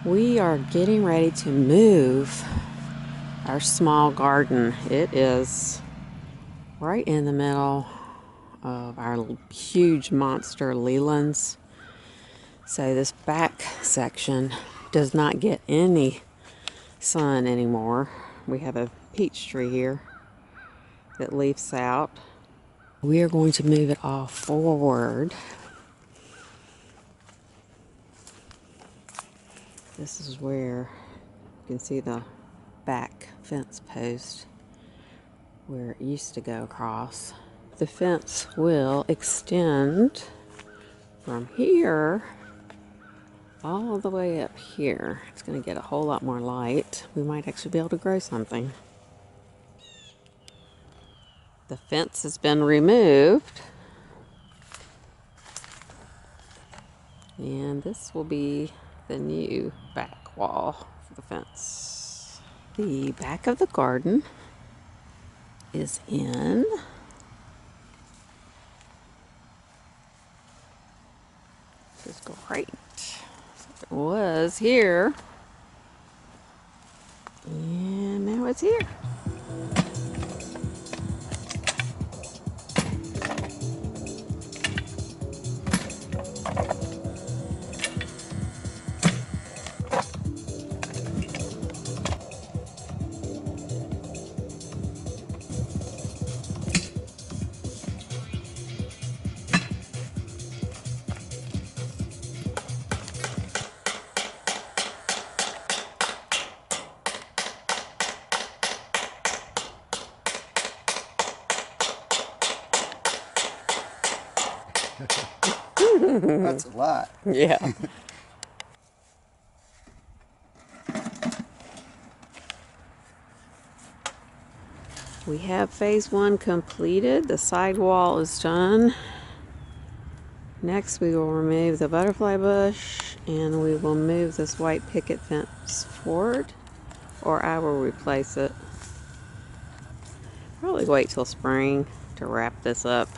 We are getting ready to move our small garden. It is right in the middle of our huge monster Leylands. So this back section does not get any sun anymore. We have a peach tree here that leaves out. We are going to move it all forward. This is where you can see the back fence post where it used to go across. The fence will extend from here all the way up here. It's going to get a whole lot more light. We might actually be able to grow something. The fence has been removed. And this will be the new back wall for the fence. The back of the garden is in. This is great. It was here. And now it's here. That's a lot. Yeah. We have phase one completed. The side wall is done. Next we will remove the butterfly bush and we will move this white picket fence forward, or I will replace it. Probably wait till spring to wrap this up.